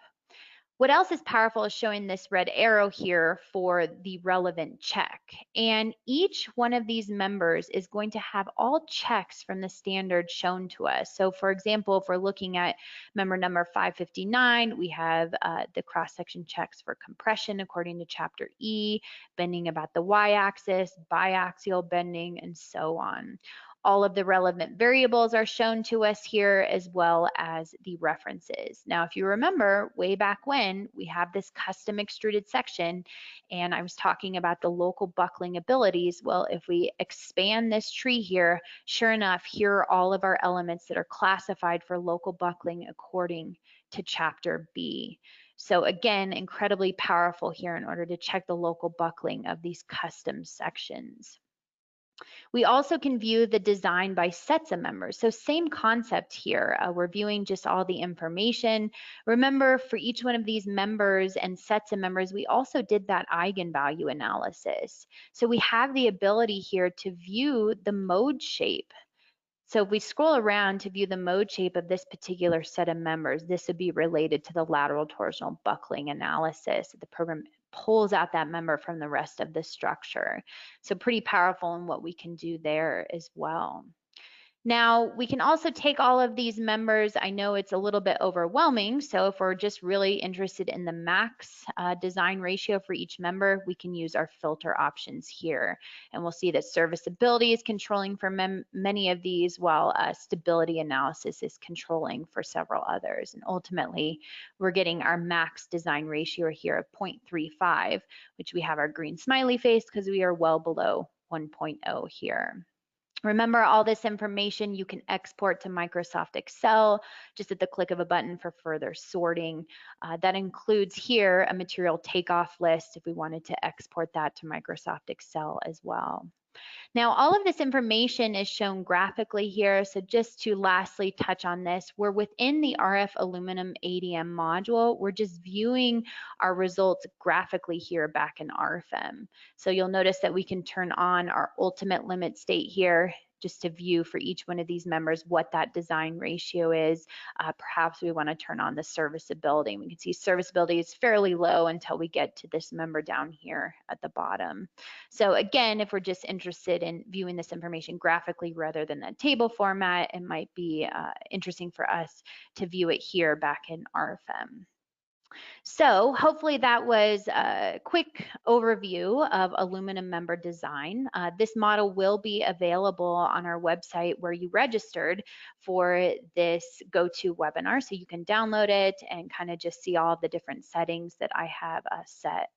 What else is powerful is showing this red arrow here for the relevant check. And each one of these members is going to have all checks from the standard shown to us. So for example, if we're looking at member number 559, we have the cross-section checks for compression according to chapter E, bending about the y-axis, biaxial bending, and so on. All of the relevant variables are shown to us here, as well as the references. Now, if you remember way back when, we have this custom extruded section, and I was talking about the local buckling abilities. Well, if we expand this tree here, sure enough, here are all of our elements that are classified for local buckling according to chapter B. So again, incredibly powerful here in order to check the local buckling of these custom sections. We also can view the design by sets of members. So same concept here. We're viewing just all the information. Remember, for each one of these members and sets of members, we also did that eigenvalue analysis. So we have the ability here to view the mode shape. So if we scroll around to view the mode shape of this particular set of members, this would be related to the lateral torsional buckling analysis. The program pulls out that member from the rest of the structure. So pretty powerful in what we can do there as well. Now, we can also take all of these members. I know it's a little bit overwhelming, so if we're just really interested in the max design ratio for each member, we can use our filter options here. And we'll see that serviceability is controlling for many of these, while stability analysis is controlling for several others. And ultimately, we're getting our max design ratio here of 0.35, which we have our green smiley face because we are well below 1.0 here. Remember, all this information you can export to Microsoft Excel just at the click of a button for further sorting. That includes here a material takeoff list if we wanted to export that to Microsoft Excel as well. Now, all of this information is shown graphically here. So just to lastly touch on this, we're within the RF-ALUMINUM ADM module. We're just viewing our results graphically here back in RFEM. So you'll notice that we can turn on our ultimate limit state here just to view for each one of these members what that design ratio is. Perhaps we want to turn on the serviceability. We can see serviceability is fairly low until we get to this member down here at the bottom. So again, if we're just interested in viewing this information graphically rather than the table format, it might be interesting for us to view it here back in RFEM. So hopefully that was a quick overview of aluminum member design. This model will be available on our website where you registered for this GoToWebinar, so you can download it and kind of just see all the different settings that I have set.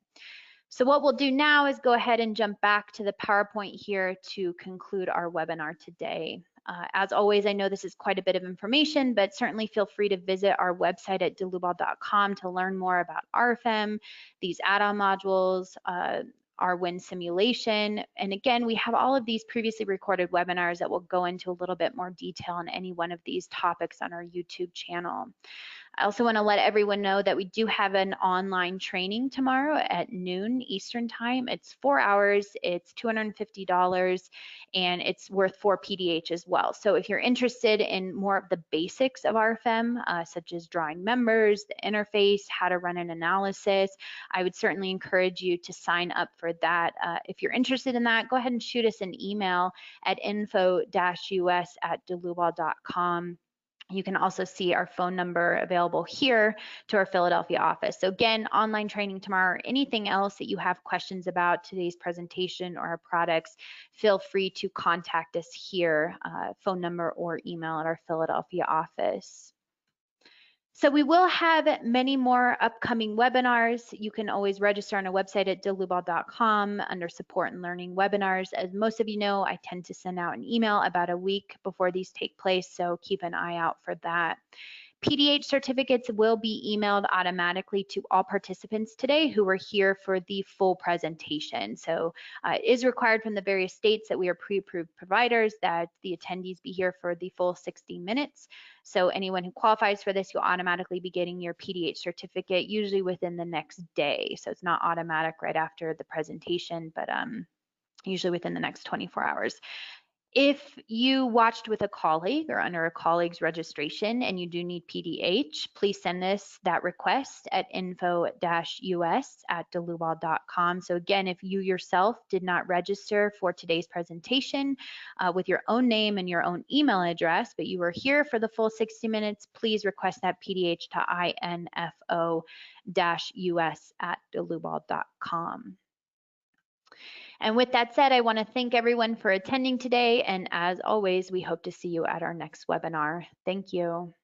So what we'll do now is go ahead and jump back to the PowerPoint here to conclude our webinar today. As always, I know this is quite a bit of information, but certainly feel free to visit our website at delubal.com to learn more about RFEM, these add-on modules, RWIND Simulation. And again, we have all of these previously recorded webinars that will go into a little bit more detail on any one of these topics on our YouTube channel. I also want to let everyone know that we do have an online training tomorrow at noon Eastern time. It's 4 hours, it's $250, and it's worth 4 PDH as well. So if you're interested in more of the basics of RFEM, such as drawing members, the interface, how to run an analysis, I would certainly encourage you to sign up for that. If you're interested in that, go ahead and shoot us an email at info-us@delubal.com. You can also see our phone number available here to our Philadelphia office. So again, online training tomorrow, or anything else that you have questions about today's presentation or our products, feel free to contact us here, phone number or email at our Philadelphia office. So we will have many more upcoming webinars. You can always register on our website at delubal.com under support and learning webinars. As most of you know, I tend to send out an email about a week before these take place, so keep an eye out for that. PDH certificates will be emailed automatically to all participants today who were here for the full presentation. So it is required from the various states that we are pre-approved providers that the attendees be here for the full 60 minutes. So anyone who qualifies for this, you'll automatically be getting your PDH certificate usually within the next day. So it's not automatic right after the presentation, but usually within the next 24 hours. If you watched with a colleague or under a colleague's registration and you do need PDH, please send that request at info-us@delubal.com. So again, if you yourself did not register for today's presentation with your own name and your own email address, but you were here for the full 60 minutes, please request that PDH to info-us@delubal.com. And with that said, I want to thank everyone for attending today. And as always, we hope to see you at our next webinar. Thank you.